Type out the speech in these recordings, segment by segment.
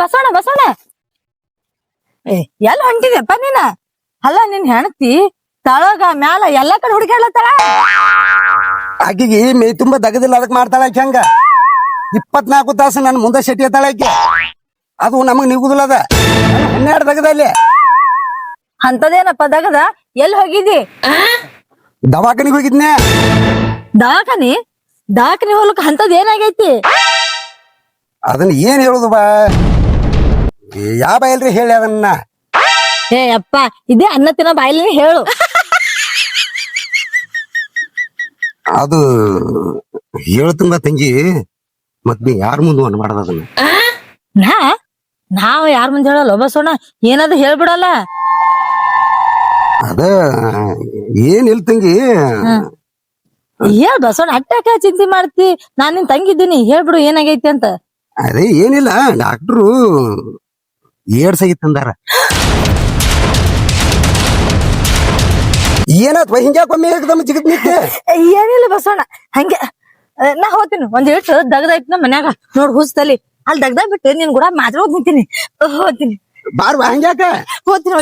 ಬಸವಣ್ಣ ಬಸವಣ್ಣ ಏ ಎಲ್ಲ ಹೊಂಟಿದ್ಯಪ್ಪ ನೀನ? ಅಲ್ಲ ನಿನ್ ಹೆಣತಿ ತಳಗ ಮ್ಯಾಲ ಎಲ್ಲಾ ಕಡೆ ಹುಡುಕಾಡ್ಲತ್ತಾಳ. ಆಕಿಗೆ ಮೈ ತುಂಬಾ ದಗದಿಲ್ಲ, ಅದಕ್ ಮಾಡ್ತಾಳ ಆಕಿ ಹಂಗ. 24 ತಾಸು ನನ್ ಮುಂದೆ ಶೆಟ್ಟಿ ಎತ್ತಾಳ ಆಕಿ. ಅದು ನಮಗ್ ನಿಗುದಿಲ್ಲ ಅದ. 12 ದಗದಲ್ಲಿ ಅಂತದೇನಪ್ಪ ದಗದ? ಎಲ್ಲಿ ಹೋಗಿದಿ? ದವಾಖಾನಿಗೆ ಹೋಗಿದ್ನೆ. ದವಾಖಾನಿ ಹೋಗ್ಲಿಕ್ ಅಂತದ್ ಏನಾಗೈತಿ? ಅದನ್ನ ಏನ್ ಹೇಳುದು ಬಾ, ಯಾವ ಬಾಯಲ್ರಿ ಹೇಳಿ ಅದನ್ನ. ಏ ಅಪ್ಪ, ಇದೇ ಅನ್ನ ತಿನ್ನೋ ಬಾಯ್ಲಿ ಹೇಳು. ಅದು ಹೇಳ್ತಂಗ ತಂಗಿ, ಮತ್ ನೀ ಯಾರ ಮುಂದೆ ಅನ್ಬಾರ್ದ ಅದನ್ನ. ನಾವು ಯಾರ ಮುಂದೆ ಹೇಳಲ್ಲ ಬಸವಣ್ಣ, ಏನಾದ್ರು ಹೇಳ್ಬಿಡಲ್ಲ. ಅದ ಏನಿಲ್ ತಂಗಿ, ಹೇಳ್ ಬಸವಣ್ಣ, ಅಟ್ಟಾಕ ಚಿಂತೆ ಮಾಡ್ತಿ? ನಾನ್ ನಿನ್ ತಂಗಿದ್ದೀನಿ, ಹೇಳ್ಬಿಡು ಏನಾಗೈತಿ ಅಂತ. ಅದೇ ಏನಿಲ್ಲ, ಡಾಕ್ಟ್ರು ಏಡ್ಸ್ ಆಗಿತ್ತಂದಾರ. ಏನಾತ್ ಹಿಂಗ್ಯಾಕೊಮ್ಮೆ ಏಕದಮ್ ಜಿಗತ್ ನಿಂತೆ? ಏನಿಲ್ಲ ಬಸವಣ್ಣ, ಹಂಗೆ ನಾ ಹೋಗ್ತೀನಿ. ಒಂದ್ ಏಟು ದಗದೈತಿ ನಮ್ಮ ಮನ್ಯಾಗ, ನೋಡ್ ಹುಸ್ತಲಿ ಅಲ್ಲಿ ದಗ್ದಾಗ ಬಿಟ್ಟು ನಿನ್ ಕೂಡ ಮಾತಾಡೋದ್ ನಿಂತೀನಿ. ಹೋಗ್ತೀನಿ ಬಾರ್ ಬಾ, ಹಂಗ್ಯಾಕ? ಹೋಗ್ತೀನಿ.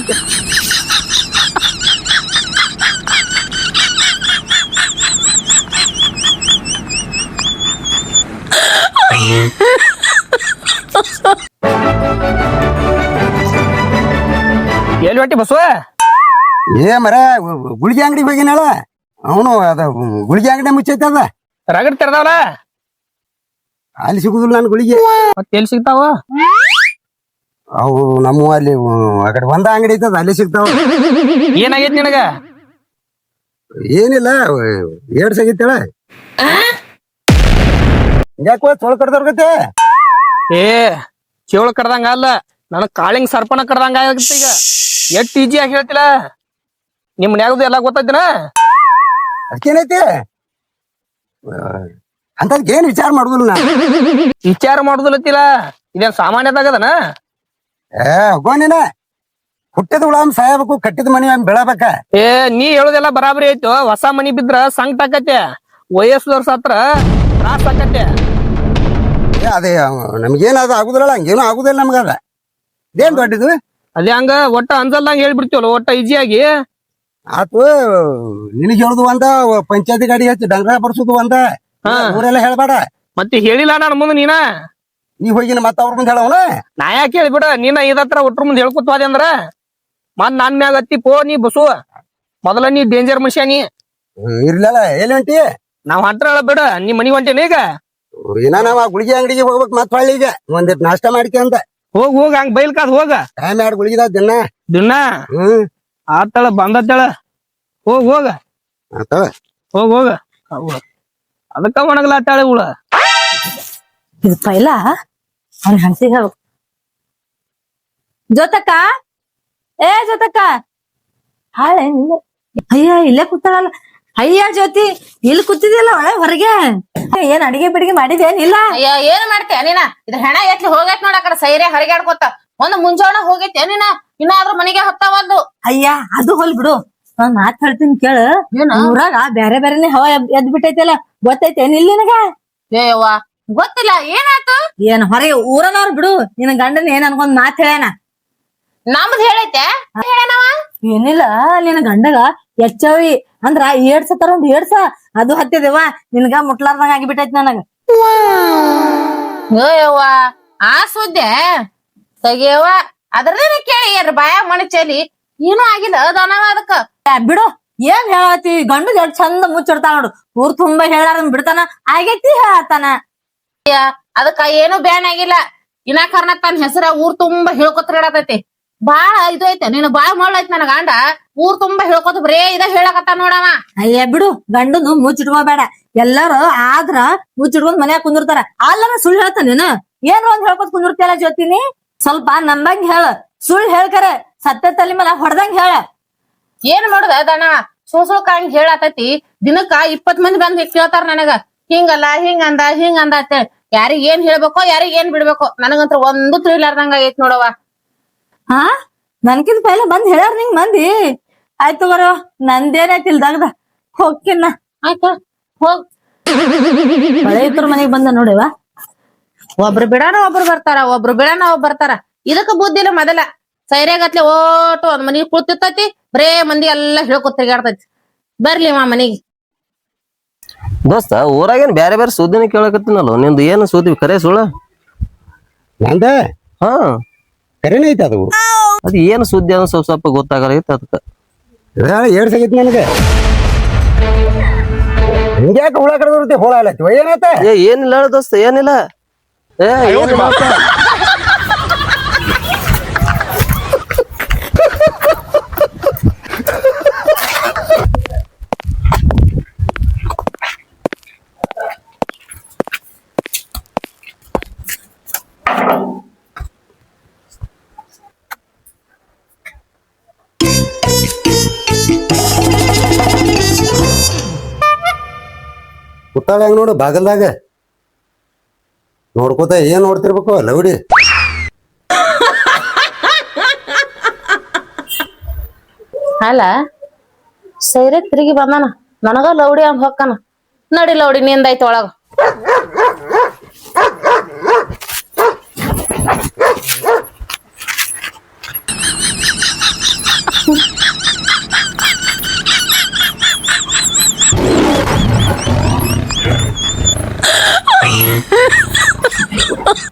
ಎಲ್ಲಿ ಹೊಂಟಿ ಬಸವ? ಏ ಮರ, ಗುಳಿಗೆ ಅಂಗಡಿಗೆ ಹೋಗಿನಳ. ಅವನು ಅದ ಗುಳಿಗೆ ಅಂಗಡಿ ಮುಚ್ಚೈತೆ ಅದ. ರಗಡ್ ತೆರೆದಾವಲ್ಲ, ಅಲ್ಲಿ ಸಿಗುದಿಲ್ಲ ನನ್ ಗುಳಿಗೆ. ಮತ್ತೆ ಎಲ್ಲಿ ಸಿಗ್ತಾವ? ಅವು ನಮ್ಮ ಅಲ್ಲಿ ಆ ಕಡೆ ಒಂದ ಅಂಗಡಿ ಐತದ, ಅಲ್ಲಿ ಸಿಗ್ತಾವ. ಏನಾಗೈತಿ ನಿನಗ? ಏನಿಲ್ಲ, ಏಡ್ಸ್ ಆಗೈತಳ. ಯಾಕೋ ತೊಳ ಕಡ್ದವ್ರಗತ್ತೆ? ಏ ಚೇವಳ ಕಡ್ದಂಗ ಅಲ್ಲ, ನನಗ್ ಕಾಳಿಂಗ್ ಸರ್ಪಣ ಕಡ್ದಂಗ ಆಗತ್ತೆ ಈಗ. ಎಷ್ಟ್ ಈಜಿಯಾಗಿ ಹೇಳ್ತಿಲ್ಲ. ನಿಮ್ ಮನ್ಯಾಗದು ಎಲ್ಲ ಗೊತ್ತೈತಿನ? ಅದಕ್ಕೇನೈತಿ ಅಂತ ಏನ್ ವಿಚಾರ ಮಾಡುದಿಲ್ಲ ನಾ. ವಿಚಾರ ಮಾಡುದಿಲ್ಲತ್ತಿಲ್ಲ, ಇದೇನ್ ಸಾಮಾನ್ಯದಾಗದನ? ಹೋಗೋನೇನ, ಹುಟ್ಟಿದ ಹುಳ ಸಾಯಬೇಕು, ಕಟ್ಟಿದ ಮನಿ ಬೆಳಬೇಕ. ಏ ನೀ ಹೇಳುದೆಲ್ಲ ಬರಾಬರಿ ಐತು. ಹೊಸ ಮನಿ ಬಿದ್ರ ಸಂಕಟ ಆಕತ್ತೆ, ವಯಸ್ಸದವ್ರ ಸತ್ರ ತ್ರಾಸ ಆಕತ್ತೆ. ಅದೇ ನಮ್ಗೇನ ಅದು ಆಗುದಿಲ್ಲ, ಹಂಗೇನು ಆಗುದಿಲ್ಲ ನಮ್ಗದ. ಇದೇನ್ ದೊಡ್ಡದು? ಅದೇ ಹಂಗ ಒಟ್ಟ ಅಂಜಲ್ದಂಗ ಹೇಳ್ಬಿಡ್ತೀವಲ್ಲ, ಒಟ್ಟ ಈಜಿಯಾಗಿ. ಆತು, ನಿನಗ್ ಹೇಳುದು ಒಂದ, ಪಂಚಾಯತಿ ಗಾಡಿ ಹಚ್ಚಿ ಡಂಗ್ರ ಬರ್ಸುದು ಒಂದ, ಊರೆಲ್ಲ ಹೇಳ್ಬೇಡ. ಮತ್ತೆ ಹೇಳಿಲ್ಲ ನಾನು ಮುಂದೆ ನೀನ. ನೀ ಹೋಗಿನ ಮತ್ತ ಅವ್ರ ಮುಂದೆ ಹೇಳವನ? ನಾ ಯಾಕೆ ಹೇಳ್ಬಿಡ, ನೀನ ಇದತ್ರ ಒಟ್ರ ಮುಂದೆ ಹೇಳ್ಕೊತ್ವಾದೆ ಅಂದ್ರ ಮತ್ ನನ್ ಮ್ಯಾಗ ಹತ್ತಿ ಪೋ ನೀ ಬಸು. ಮೊದಲ ನೀ ಡೇಂಜರ್ ಮನುಷ್ಯ ನೀ. ಇರ್ಲಲ್ಲ, ಎಲ್ಲಿ ಹೊಂಟಿ? ನಾವ್ ಹತ್ರ ಹೇಳಬೇಡ, ನೀ ಮನಿಗ್ ಹೊಂಟೇನ ಈಗ? ಏನ ನಾವ್ ಆ ಗುಳಿಗೆ ಅಂಗಡಿಗೆ ಹೋಗ್ಬೇಕು ಮತ್ ಹೊಳ್ಳಿ. ಈಗ ಒಂದಿಟ್ ನಾಷ್ಟ ಮಾಡ್ಕೆ ಅಂತ. ಹೋಗ್ ಹಂಗ ಬೈಲ್ಕಾದ್ ಹೋಗ. ಟೈಮ್ 2 ಗುಳಿಗಿದಾವ್ ದಿನ. ಆತಳ ಬಂದತ್ತಳ. ಹೋಗ ಆತವ. ಹೋಗ. ಅದಕ್ಕ ಒಣಗ್ಲಾತಾಳ ಹುಳ. ಇದು ಪೈಲ ಅವ್ನ ಹಂಸಿಗೆ ಹೇಳ್ಬೇಕು. ಜೋತಕ್ಕ, ಏ ಜೋತಕ್ಕ, ಹಾಳೆ ಅಯ್ಯ ಇಲ್ಲೇ ಕೂತಾಳಲ್ಲ. ಅಯ್ಯ ಜ್ಯೋತಿ, ಇಲ್ಲಿ ಕೂತಿದ್ಯಲ್ಲ ಒಳ್ಳೆ ಹೊರಗೆ. ಏನ್ ಅಡಿಗೆ ಬಿಡಿಗೆ ಮಾಡಿದೇನಿಲ್ಲ? ಅಯ್ಯ ಏನ್ ಮಾಡ್ತೇಯ ನೀನ? ಇದ್ರ ಹೆಣ ಎತ್ಲಿ ಹೋಗೈತ್ ನೋಡ, ಕಡೆ ಸೈರೆ ಹರಿಗಾಡ್ಕೊತ. ಒಂದು ಮುಂಜಾನೆ ಹೋಗೈತೆ ನೀನ, ಇನ್ನಾದ್ರೂ ಮನೆಗೆ ಹೊತ್ತಾವಲ್ದು. ಅಯ್ಯ ಅದು ಹೊಲ್ ಬಿಡು, ನಾನ್ ಮಾತ್ ಹೇಳ್ತೀನಿ ಕೇಳು. ಊರಾಗ ಬ್ಯಾರೆ ಬ್ಯಾರೆನೆ ಹವಾ ಎದ್ ಬಿಟ್ಟೈತಲ್ಲ, ಗೊತ್ತೈತೇನ್ ಇಲ್ಲಿ ನಿನಗ? ಏಯವ್ವ ಗೊತ್ತಿಲ್ಲ, ಏನಾಯ್ತು? ಏನ್ ಹೊರಗೆ ಊರನವ್ರು ಬಿಡು, ನಿನ್ ಗಂಡನ ಏನ್ ಅನ್ಕೊಂಡ್ ಮಾತ್ ಹೇಳ್ಯಾನ. ನಮ್ದು ಹೇಳೈತೆ ಹೇಳನವ? ಏನಿಲ್ಲ, ನಿನ್ ಗಂಡಗ ಎಚ್ಚವಿ ಅಂದ್ರ ಏಡ್ಸತಾರ, ಒಂದ್ ಏಡ್ಸ ಅದು ಹತ್ತಿದೇವ, ನಿನ್ಗ ಮುಟ್ಲಾರ್ದಂಗ ಆಗಿಬಿಟ್ಟೈತಿ ನನಗ. ಏಯವ್ವ ಆ ಸುದ್ದೆ ತೆಗಿಯವ್ವ, ಅದ್ರದೇನೆ ಕೇಳಿ ಏನ್ರ ಬಾಯ ಮಣಿ ಚೆಲ್ಲಿ ಏನೂ ಆಗಿಲ್ಲ ದನವ ಅದಕ್ಕ. ಬಿಡು, ಏನ್ ಹೇಳತಿ? ಗಂಡಗ್ ಎಷ್ಟ್ ಚಂದ ಮುಚ್ಚಿಡ್ತಾನ ನೋಡು, ಊರ್ ತುಂಬಾ ಹೇಳಾರ ಬಿಡ್ತಾನ, ಆಗೈತಿ ಹೇಳತಾನ. ಅದಕ್ಕ ಏನು ಬ್ಯಾನ್ ಆಗಿಲ್ಲ, ಇನ್ನ ಕರ್ನ ತನ್ನ ಹೆಸರ ಊರ್ ತುಂಬಾ ಹೇಳ್ಕೊತಿರತೈತಿ. ಬಾಳ ಇದು ಐತೆ, ನೀನು ಬಾಳ ಮಾಡ್ಲೈತಿ ನನ್ನ ಗಂಡ. ಊರ್ ತುಂಬಾ ಹೇಳ್ಕೊತ ಬರೇ ಇದ ಹೇಳಕತ್ತ ನೋಡವ. ಅಯ್ಯ ಬಿಡು, ಗಂಡನು ಮುಚ್ಚಿಟ್ಕೋಬೇಡ. ಎಲ್ಲಾರು ಆದ್ರ ಮುಚ್ಚಿಟ್ಕೊಂಡ್ ಮನ್ಯಾಗ ಕುಂದಿರ್ತಾರ, ಅಲ್ಲರ ಸುಳ್ಳು ಹೇಳ್ತಾನ ನೀನು. ಏನ್ ಒಂದ್ ಹೇಳ್ಕೊತ ಕುಂದಿರ್ತಿಯಲ್ಲ ಜ್ಯೋತಿನಿ, ಸ್ವಲ್ಪ ನಂಬಂಗ್ ಹೇಳ. ಸುಳ್ಳು ಹೇಳ್ಕರ ಸತ್ಯ ತಲೆ ಮೇಲೆ ಹೊಡ್ದಂಗ್ ಹೇಳ. ಏನ್ ಮಾಡುದ ದಣ, ಸುಳ್ಕಾಂಗ್ ಹೇಳತೈತಿ. ದಿನಕ್ಕ 20 ಮಂದಿ ಬಂದ್ ಕೇಳ್ತಾರ ನನಗ, ಹಿಂಗಲ್ಲ ಹಿಂಗಂದ ಅಂತೇಳಿ. ಯಾರಿಗ್ ಏನ್ ಹೇಳ್ಬೇಕೋ ಯಾರಿಗ್ ಏನ್ ಬಿಡ್ಬೇಕೋ ನನಗಂತ್ರ ಒಂದು ತಿಳಿಲಾರ್ದಂಗ ಆಗೈತ್ ನೋಡವ. ಹಾ, ನನ್ಕಿಂತ ಪೈಲ ಬಂದ್ ಹೇಳ್ಯಾರ ನಿಂಗ್ ಮಂದಿ. ಆಯ್ತು ಬರೋ, ನಂದೇನಾಯ್ತು ಇಲ್ದಾಗದ, ಹೋಗ್ಕಿನ್ನ. ಆಯ್ತಾ ಹೋಗ್. ಹಳೆ ಇದ್ರ ಮನೆಗ್ ಬಂದ ನೋಡಿವ. ಒಬ್ರು ಬಿಡಾನ ಒಬ್ರು ಬರ್ತಾರ, ಒಬ್ರು ಬಿಡಾನ ಒಬ್ರು ಬರ್ತಾರ. ಇದಕ್ಕ ಬುದ್ಧಿ ಇಲ್ಲ ಮೊದಲ. ಸೈರ್ಯಾಗತ್ಲೆ ಓಟು ಒಂದ್ ಮನಿಗ್ ಕೂತಿರ್ತೈತಿ, ಬರೇ ಮಂದಿ ಎಲ್ಲಾ ಹೇಳ್ಕೊತ ತಿರ್ಗಾಡ್ತೈತಿ. ಬರ್ಲಿ ಮನಿಗೆ. ದೋಸ್ತ ಊರಾಗೇನ್ ಬ್ಯಾರೆ ಬ್ಯಾರೆ ಸುದ್ದಿನ ಕೇಳಕತ್ತಿನಲ್ಲ, ನಿಂದು ಏನು ಸುದ್ದಿ ಕರೆ ಸುಳ್ಳ? ನಂದ ಹಾ ಕರೆನೇ ಐತಿ ಅದು. ಅದ್ ಏನು ಸುದ್ದಿ ಅನ್ನೋ ಸ್ವಲ್ಪ ಗೊತ್ತಾಗಲೈತಿ ಅದಕ್ಕ. ಏಡ್ಸಾಗೈತಿ ನನಗೆ. ಹಿಂಗ್ಯಾಕ ಹುಳ ಕಡ್ದಿರ್ತಿ ಹುಳ ಅಲ್ಲತ್ತಿ ಏನಾಯ್ತ? ಏನಿಲ್ಲ ಹೇಳು ದೋಸ್ತ, ಏನಿಲ್ಲ. ಏನಿಲ್ಲ ಅಂತ. ಕುತ್ತಾಳ ಹೆಂಗ್ ನೋಡು ಬಾಗಲ್ದಾಗ ನೋಡ್ಕೋತ ಏನ್ ನೋಡ್ತಿರ್ಬೇಕು ಲೌಡಿ. ಅಲ್ಲ ಸೈರೆ ತಿರುಗಿ ಬಂದಾನ, ನನಗ ಲೌಡಿ ಅಂತ ಹೊಕ್ಕಾನ. ನಡಿ ಲೌಡಿ ನಿಂದೈತಿ ಒಳಗ.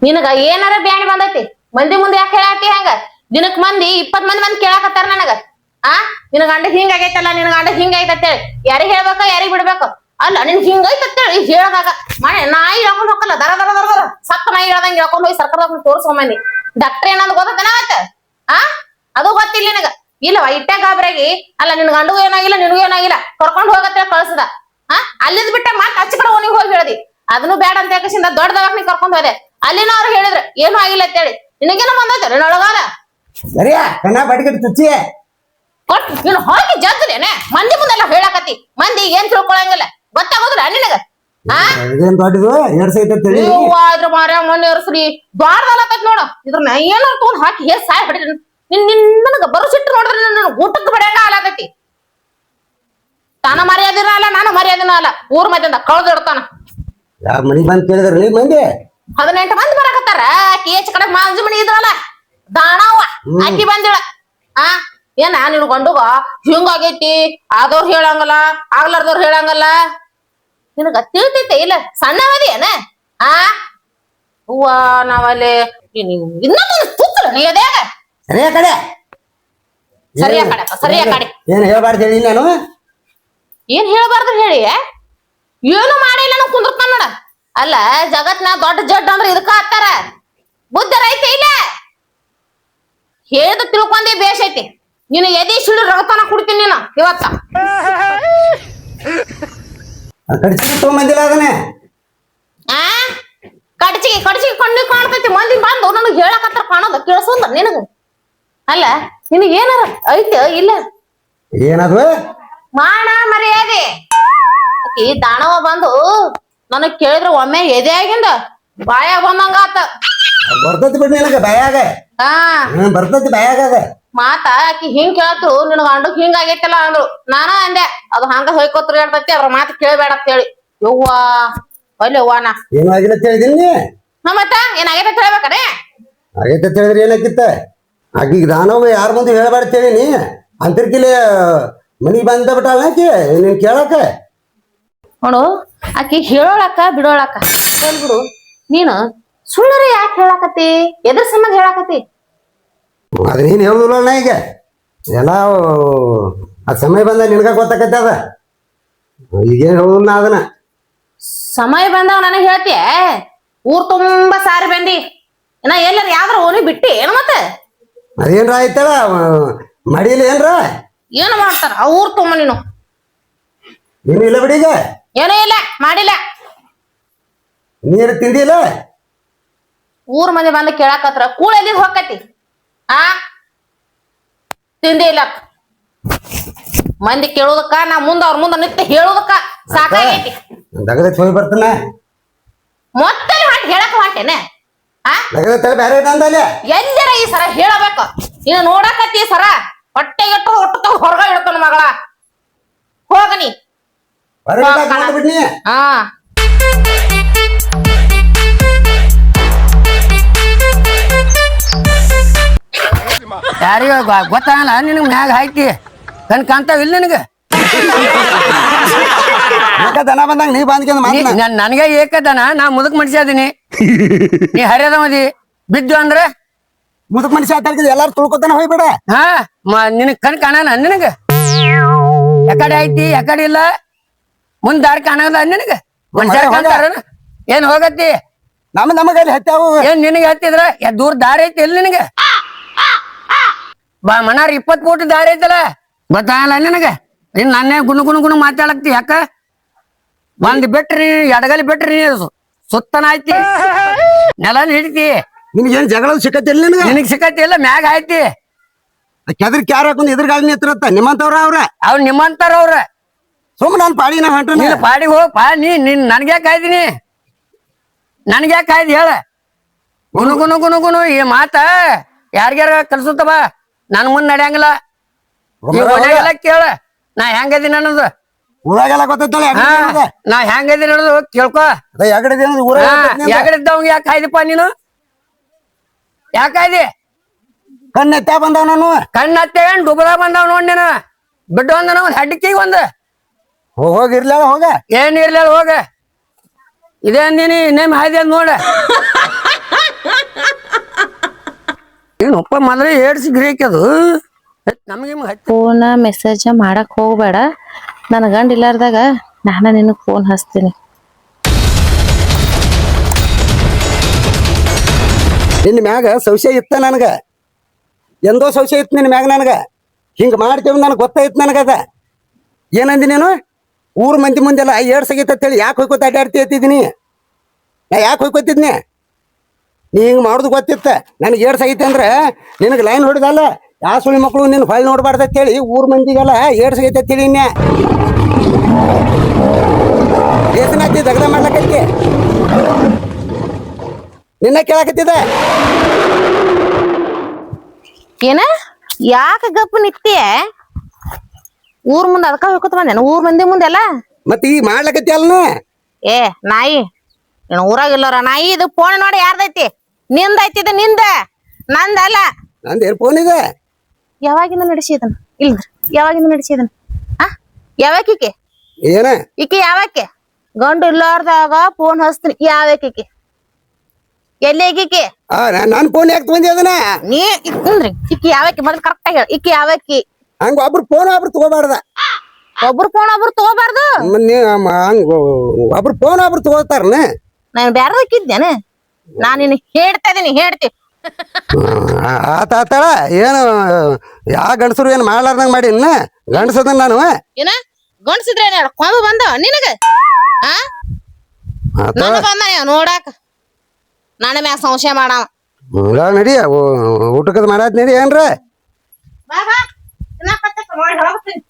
ನಿನಗ ಏನಾರ ಬ್ಯಾಣಿ ಬಂದೈತಿ? ಮಂದಿ ಮುಂದೆ ಯಾಕೆ ಹೇಳಾತಿ ಹಂಗ? ದಿನಕ್ ಮಂದಿ 20 ಮಂದಿ ಕೇಳಾಕತ್ತಾರ ನನಗ. ನಿನ್ ಗಂಡ ಹಿಂಗ ಆಗೈತಲ್ಲ, ನಿನ್ ಗಂಡ ಹಿಂಗ ಐತಂತೇಳಿ ಯಾರಿಗ್ ಹೇಳ್ಬೇಕ ಯಾರಿಗ್ ಬಿಡ್ಬೇಕು? ಅಲ್ಲ ನಿನ್ ಹಿಂಗೈತಂತೇಳಿ ಹೇಳದಾಗ ನಾಯಿ ಹೇಳ್ಕೊಂಡ್ ಹೋಗಲ್ಲ, ದರ ದರ ದರ ದರ ಸತ್ತ ನಾಯಿ ಹೇಳ್ದಂಗ ಹೇಳ್ಕೊಂಡ್ ಹೋಗಿ ಸರ್ಕಾರದಾಗ ತೋರ್ಸ್ಕೊಂಬಂದಿ. ಡಾಕ್ಟರ್ ಏನಂದ್ ಗೊತ್ತೇನ ಅವತ್ತ? ಅದು ಗೊತ್ತಿಲ್ಲ ನಿನಗ. ಇಲ್ಲವ ಇಟ್ಟೆ ಗಾಬರಾಗಿ ಅಲ್ಲ ನಿನ್ ಗಂಡಗೂ ಏನಾಗಿಲ್ಲ ನಿನಗೂ ಏನಾಗಿಲ್ಲ ಕರ್ಕೊಂಡ್ ಹೋಗತ್ತೇಳಿ ಕಳ್ಸದ. ಅಲ್ಲಿದ್ ಬಿಟ್ಟ ಮತ್ ಆಚೆ ಕಡೆ ಓನಿಗ್ ಹೋಗಿ ಹೇಳ್ದಿ. ಅದನ್ನು ಬೇಡ ಅಂತ ಯಾಕಸಿಂದ ದೊಡ್ಡ ದವಾಖಾನಿ ಕರ್ಕೊಂಡ್ ಹೋದೆ. ಅಲ್ಲಿನ ಅವ್ರು ಹೇಳಿದ್ರ ಏನು ಆಗಿಲ್ಲ ಅಂತೇಳಿ. ನಿನಗೇನ ಬಂದೈತೆ ನೊಳಗಾಲ ಸರಿಯಾ ಕಣ್ಣ ಬಡಿಗಟ್ಟು ಚುಚ್ಚಿ ಕೊಟ್ ನೀನು ಹೋಗಿ ಜಗ್ಗದೇನೆ ಮಂದಿ ಮುಂದೆಲ್ಲ ಹೇಳಾಕತಿ. ಮಂದಿ ಏನ್ ತಿಳ್ಕೊಳಂಗಿಲ್ಲ, ಗೊತ್ತಾಗೋದ್ರ ನಿನಗ? ಇದೇನ್ ದೊಡ್ಡದು ಏರ್ಸೈತೇಳಿ ಇದ್ರ ಮಾರ್ಯ ಮೊನ್ನೆ ಎರ್ಸ್ರಿ ದ್ವಾರದಲ್ಲಕತ್ ನೋಡು. ಇದ್ರನ್ನ ಏನೋ ತಗೊಂಡ್ ಹಾಕಿ ಹೇರ್ ಸಾಯ್ ಹೊಡಿದ್ರಿ. ನನಗ ಬರೋ ಸಿಟ್ಟು ನೋಡಿದ್ರೆ ನನ್ನ ಊಟಕ್ಕೆ ಬಡಿಯಾಕ ಆಲಾಕತಿ. ತಾನ ಮರ್ಯಾದಿನ ಅಲ್ಲ, ನಾನು ಮರ್ಯಾದಿನ ಅಲ್ಲ. ಊರ್ ಮಧ್ಯದಿಂದ ಕಳ್ದಿಡ್ತಾನ. ಯಾವ ಮನಿ ಬಂದ್ ಕೇಳಿದ್ರಿ ಮಂದಿ? 18 ಮಂದಿ ಬರಾಕತ್ತಾರ. ಆಕಿ ಹೆಚ್ಚ ಕಡೆ ಮಾಂಜಿ ಮನಿ ಇದ್ರಲ್ಲ ದಾಣವ್ವ ಆಕಿ ಬಂದಿಳ. ಏನ ನಿನ್ ಗಂಡುಗ ಹಿಂಗಾಗೈತಿ, ಆದವ್ರು ಹೇಳಂಗಲ್ಲ ಆಗ್ಲಾರ್ದವ್ರು ಹೇಳಂಗಲ್ಲ. ನಿನಗ ತಿಳ್ತೈತೆ ಇಲ್ಲ? ಸಣ್ಣವದಿ ಏನ? ಹೂವ ನಾವಲ್ಲಿ ಇನ್ನೊಂದು ತುತ್ತಲ ನೀ ಅದೇಗ ಸರಿಯಾ ಕಡೆ ಸರಿಯಾ ಕಡೆ ಸರಿಯಾ ಕಡೆ ಏನ್ ಹೇಳ್ಬಾರ್ದು ಹೇಳಿ ನಾನು? ಏನ್ ಹೇಳ್ಬಾರ್ದು ಹೇಳಿ? ಏನು ಮಾಡಿಲ್ಲ ನಾನು ಕುಂದಿರ್ತಾನ ನೋಡ. ಅಲ್ಲ ಜಗತ್ನ ದೊಡ್ಡ ಜಡ್ ಅಂದ್ರೆ ಇದಕ್ಕ ಹತ್ತಾರ. ಬುದ್ಧ ರೈತ ಇಲ್ಲ? ಹೇಳ್ದ ತಿಳ್ಕೊಂಡಿ ಬೇಷ್ ಐತಿ. ನೀನು ಎದಿ ಸಿಡು ರಗತನ ಕುಡ್ತೀನಿ ನೀನು ಇವತ್ತ. ಕಡ್ಚಿಗೆ ತೊಗೊಂಬಂದಿಲ್ಲ ಅದನ್ನೇ. ಕಡ್ಚಿಗೆ ಕಡ್ಚಿಗೆ ಕಣ್ಣಿ ಕಾಣ್ತೈತಿ. ಮಂದಿ ಬಂದು ನನಗ್ ಹೇಳಕತ್ತಾರ ಕಾಣೋದ ಕೇಳಿಸೋದ ನಿನಗ? ಅಲ್ಲ ನಿನಗ ಏನಾರ ಐತಿ ಇಲ್ಲ? ಏನದು ಮಾನ ಮರ್ಯಾದೆ. ಆಕಿ ದಾನವ ಬಂದು ನನಗ್ ಕೇಳಿದ್ರ ಒಮ್ಮೆ ಎದೆ ಆಗಿಂದ ಬಾಯಾಗ ಬಂದಂಗ ಆತ. ಬರ್ತೈತಿ ಬಿಡ್ ನಿನಗ ಬಾಯಾಗ. ಬರ್ತೈತಿ ಬಾಯಾಗ ಅದ ಮಾತ. ಆಕಿ ಹಿಂಗ್ ಕೇಳತ್ರು ನಿನ್ ಗಂಡಗ್ ಹಿಂಗ ಆಗೈತಲ್ಲ ಅಂದ್ರು. ನಾನ ಅಂದೆ ಅದು ಹಂಗ ಹೊಯ್ಕೋತ್ರ ಹೇಳ್ತೈತಿ, ಅದ್ರ ಮಾತು ಕೇಳ್ಬೇಡ ಅಂತ ಹೇಳಿ. ಯವ್ವಾ ಒಲ್ಲೆವ್ವ ನಾ ಏನು ಆಗಿಲ್ಲ ಹೇಳಿದೀನಿ. ಮತ್ತ ಏನಾಗೈತೆ ಹೇಳ್ಬೇಕನೆ? ಆಗೈತೆ ಹೇಳಿದ್ರಿ ಏನಾಕಿತ್ತ? ಆಕಿಗೆ ದಾನವ ಯಾರ ಮುಂದೆ ಹೇಳ್ಬಾರ್ದು ಹೇಳಿನಿ. ಅಂತರ್ಕಿಲೆ ಮನಿಗೆ ಬಂದ ಬಿಟ್ಟಾಳ ಆಕಿ ನೀನ್ ಕೇಳಕ. ನೋಡು ಆಕಿ ಹೇಳೋಳಕ ಬಿಡೋಳಕ ಹೇಳ್ಬಿಡು. ನೀನು ಸುಳ್ಳರ ಯಾಕೆ ಹೇಳಾಕತಿ? ಎದ್ರ ಸಂಬಂಧ ಹೇಳಾಕತಿ? ಅದ್ರ ನೀನ್ ಹೇಳುದಿಲ್ಲ ಈಗ ಎಲ್ಲ ಆ ಸಮಯ ಬಂದ ನಿನ್ಗ ಗೊತ್ತಾಕೈತೆ ಅದ. ಈಗೇನ್ ಹೇಳುದಿಲ್ಲ ಅದನ್ನ. ಸಮಯ ಬಂದಾಗ ನನಗ್ ಹೇಳ್ತೀಯ? ಊರ್ ತುಂಬಾ ಸಾರಿ ಬಂದಿ ಇನ್ನ ಎಲ್ಲರ ಯಾವ್ದ್ರ ಓನಿ ಬಿಟ್ಟಿ ಏನ್ ಮತ್ತ? ಅದೇನ್ರ ಆಯ್ತಳ ಮಡಿಯಲ್ಲಿ ಏನ್ರ ಏನು ಮಾಡ್ತಾರ ಆ ಊರ್ ತುಂಬ ನೀನು? ಏನು ಇಲ್ಲ ಬಿಡೀಗ. ಏನೂ ಇಲ್ಲ ಮಾಡಿಲ್ಲ. ನೀರು ತಿಂದಿಲ್ಲ? ಊರ್ ಮಂದಿ ಬಂದ ಕೇಳಾಕತ್ರ ಕೂಳ ಎಲ್ಲಿ ಹೋಗತಿ? ತಿಂದಿ ಇಲ್ಲ ಮಂದಿ ಕೇಳೋದಕ್ಕ ನಾ ಮುಂದ ಅವ್ರ ಮುಂದ ನಿತ್ಯ ಹೇಳೋದಕ್ಕ ಸಾಕಾಗೈತಿ. ದಗದ ಹೋಗಿ ಬರ್ತಾನ ಮತ್ತೆ ಹೇಳಕ್ ಹೊಂಟೇನೆ. ದಗದ ಬೇರೆ ಅಂದಲ್ಲ ಎಲ್ಲರ ಈ ಸರ ಹೇಳಬೇಕು. ನೀನು ನೋಡಕತ್ತಿ ಸರ ಹೊಟ್ಟೆ ಇಟ್ಟು ಹೊಟ್ಟು ಹೊರಗ ಇಡ್ತಾನ ಮಗಳ. ಹೋಗನಿ ಬಿಡ್ನಿ. ಯಾರಿಗ ಗೊತ್ತಾಗಲ್ಲ ನಿನಗ್ ಮ್ಯಾಗ ಹಾಕಿ ಕಣ್ ಕಾಣ್ತಾವ ಇಲ್ಲ ನಿನಗ ದನ ಬಂದಂಗ ನೀ ಬಂದ್ಕೊಂಡ್ ನನಗೆ ಏಕದನ ನಾ ಮುದುಕ್ ಮನುಷ್ಯ ಅದೀನಿ ನೀ ಹರಿಯದ ಮದಿ ಬಿದ್ದು ಅಂದ್ರೆ ಮುದುಕ್ ಮನುಷ್ಯ ಎಲ್ಲಾರು ತುಳ್ಕೊತಾನ ಹೋಗ್ಬೇಡ ಹಾ ನಿನಗ್ ಕಣ್ ಕಾಣಲ್ಲ ನಿನಗ ಯಾಕಡೆ ಐತಿ ಯಾಕಡೆ ಇಲ್ಲ ಮುಂದ್ ದಾರಿ ಕಾಣಲ್ಲ ನಿನಗ ಮನುಷ್ಯ ಕಾಣ್ತಾರ ಏನ್ ಹೋಗತ್ತಿ ನಮಗಲ್ಲಿ ಹತ್ತಾವು ಏನ್ ನಿನಗೆ ಹತ್ತಿದ್ರ ದೂರ ದಾರಿ ಐತಿ ಇಲ್ಲ ನಿನಗ ಬಾ ಮನಾರ್ 20 ಫೂಟ್ ದಾರಿ ಐತಲ್ಲ ಗೊತ್ತಾಗಲ್ಲ ನಿನಗ ಇನ್ ನನ್ನೇ ಗುಣಗುಣ ಮಾತಾಡಕ್ತಿ ಯಾಕ ಒಂದ್ ಬಿಟ್ರಿ ಎಡಗಲಿ ಬಿಟ್ರಿ ಸುತ್ತನ ಐತಿ ನೆಲ ಹಿಡಿತಿ ನಿನ್ಗೇನ್ ಜಗಳ ಸಿಕ್ಕತ್ತಿಲ್ಲ ನಿನಗ್ ಸಿಕ್ಕತ್ತಿಲ್ಲ ಮ್ಯಾಗ ಆಯ್ತಿ ಕೆದ್ರಿ ಕ್ಯಾರ ಹಾಕೊಂಡ್ ಎದುರ್ಗಾಳಿ ನಿಂತಿರತ್ತ ನಿಮ್ಮಂತವ್ರ ಅವ್ರ ನಿಮ್ಮಂತಾರ ಅವ್ರ ಸುಮ್ ನಾನ್ ಪಾಡಿನ ಹೊಂಟ ನೀನ್ ಪಾಡಿಗೆ ಹೋಗ್ ಪಾ ನೀನ್ ನನ್ಗ್ಯಾಕ ಕಾಯ್ದಿನಿ ನನ್ಗ್ಯಾಕ ಕಾಯ್ದಿ ಹೇಳ ಗುಣಗುಣ ಈ ಮಾತ ಯಾರ್ಗ್ಯಾರ ಕಲ್ಸುತ್ತ ಬಾ ನನ್ ಮುಂದ್ ನಡೆಯಂಗಿಲ್ಲ ಕೇಳ ನಾ ಹೆಂಗದೀನಿ ಅನ್ನೋದು ಊರಾಗೆಲ್ಲ ಗೊತ್ತೈತಲ್ಲ ನಾ ಹೆಂಗದೀನಿ ಅನ್ನೋದು ಕೇಳ್ಕೊ ಯಾಕಡಿದ್ದವ್ ಯಾಕೆ ಕಾಯ್ದಿಪ್ಪ ನೀನು ಯಾಕೆ ಕಾಯ್ದಿ ಕಣ್ಣೆತ್ತ ಬಂದವ್ ನಾನು ಕಣ್ಣತ್ತೆ ಡುಬದ ಬಂದವ್ ನೋಡ್ ನೀನು ಬಿಟ್ಟು ಒಂದ ಒಂದ್ ಹಡ್ಡಿಕಿಗೆ ಒಂದ್ ಹೋಗಿರ್ಲ ಹೋಗ ಏನ್ ಇರ್ಲಿಲ್ಲ ಹೋಗ ಇದೇ ಅಂದಿನಿ ಇನ್ನೇಮ್ ಹಾಯ್ದಿ ಅಂದ್ ನೋಡ ಏನಪ್ಪ ಮೊದಲೇ ಏಡ್ಸಿ ಗಿರಿಕದು ನಮಗೆ ಫೋನ್ ಮೆಸೇಜ್ ಮಾಡಕ್ ಹೋಗ್ಬೇಡ ನನ್ ಗಂಡ ಇಲ್ಲಾರ್ದಾಗ ನಾನ ನಿನಗ್ ಫೋನ್ ಹಚ್ತೀನಿ ನಿನ್ನ ಮ್ಯಾಗ ಸಂಶಯ ಇತ್ತ ನನಗ ಎಂದೋ ಸಂಶಯ ಇತ್ತು ನಿನ್ನ ಮ್ಯಾಗ ನನಗ ಹಿಂಗ ಮಾಡ್ತೇವ ನನಗೆ ಗೊತ್ತಾಯ್ತು ನನಗದ ಏನಂದಿ ನೀನು ಊರ್ ಮಂದಿ ಮುಂದೆಲ್ಲ ಏಡ್ಸಾಗೈತೇಳಿ ಯಾಕೆ ಹೋಯ್ಕೋತ ಅಡ್ಡಾಡ್ತಿದ್ದೀನಿ ನಾ ಯಾಕೆ ಹೋಯ್ಕೋತಿದ್ನಿ ನೀ ಹಿಂಗೆ ಮಾಡೋದು ಗೊತ್ತಿತ್ತ ನನಗೆ ಏಡ್ಸಾಗೈತೆ ಅಂದ್ರೆ ನಿನಗೆ ಲೈನ್ ಹೊಡೆದಲ್ಲ ಯಾವ ಸುಳಿ ಮಕ್ಕಳು ನಿನ್ನ ಹೊಳ್ಳಿ ನೋಡ್ಬಾರ್ದತ್ತೇಳಿ ಊರ್ ಮಂದಿಗೆಲ್ಲ ಏಡ್ಸಾಗೈತೇಳಿ ಇನ್ಯ ಏಸನಾತಿ ದಗದ ಮಾಡ್ಲಕತ್ತಿ ನಿನ್ನ ಕೇಳಾಕತ್ತಿದ ಏನ ಯಾಕ ಗಪ್ಪ ನಿತ್ತೀಯ ಊರ್ ಮುಂದೆ ಅದಕ್ಕ ಹೋಗ್ಕೊತ ಬಂದೇನ ಊರ್ ಮಂದಿ ಮುಂದೆಲ್ಲ ಮತ್ತೆ ಈಗ ಮಾಡ್ಲಕತ್ತಿ ಅಲ್ನ ಏ ನಾಯಿ ನೀನ್ ಊರಾಗ ಇಲ್ಲರ ನಾಯಿ ಇದು ಫೋನ್ ನೋಡಿ ಯಾರ್ದೈತಿ ನಿಂದ ಐತಿದ ನಿಂದ ನಂದಲ್ಲ ನಂದೇನ್ ಫೋನ್ ಇದೆ ಯಾವಾಗಿಂದ ನಡೆಸಿದನ್ ಇಲ್ದ್ರ ಯಾವಾಗಿಂದ ನಡೆಸಿದನ್ ಆ ಯಾವಾಕಿಕೆ ಏನ ಈಕಿ ಯಾವಾಕೆ ಗಂಡು ಇಲ್ಲಾರ್ದಾಗ ಫೋನ್ ಹಚ್ತೀನಿ ಯಾವಾಕಿಕೆ ಎಲ್ಲಿ ಈಕಿಕೆ ನನ್ ಫೋನ್ ಯಾಕೆ ಬಂದಿ ಅದನ್ನ ನೀ ಇಕ್ರಿ ಈಕಿ ಯಾವಾಕಿ ಮೊದಲು ಕರೆಕ್ಟ್ ಆಗಿ ಹೇಳ ಈಕಿ ಯಾವಾಕಿ ಹಂಗ ಒಬ್ರು ಫೋನ್ ಒಬ್ರು ತಗೋಬಾರ್ದ ಒಬ್ರು ಫೋನ್ ಒಬ್ರು ತಗೋಬಾರ್ದು ಹಂಗ ಒಬ್ರು ಫೋನ್ ಒಬ್ರು ತಗೋತಾರನ ನಾನು ಬ್ಯಾರದಕ್ಕಿದ್ದೇನ ನಾನ್ ನಿನ್ ಹೇಳ್ತಾ ಇದೀನಿ ಹೇಳ್ತಿ ಆತಾಳ ಏನು ಯಾ ಗಂಡಸರು ಏನ್ ಮಾಡ್ಲಾರ್ದಂಗ ಮಾಡಿ ಗಂಡಸದ ನಾನು ಏನ ಗಂಡಸಿದ್ರೆ ಕೊಂಬ ಬಂದವ ನಿನಗ ಆ ನನ್ನ ಬಂದ ನೋಡಾಕ ನನ್ನ ಮ್ಯಾಗ ಸಂಶಯ ಮಾಡವ ನಡಿ ಊಟಕ್ಕದ ಮಾಡಾತ್ ನಡಿ ಏನ್ರ ಬಾ ಬಾ ತಿನ್ನಾಕತ್ತ ನೋಡಿ ಹೋಗ್ತೀನಿ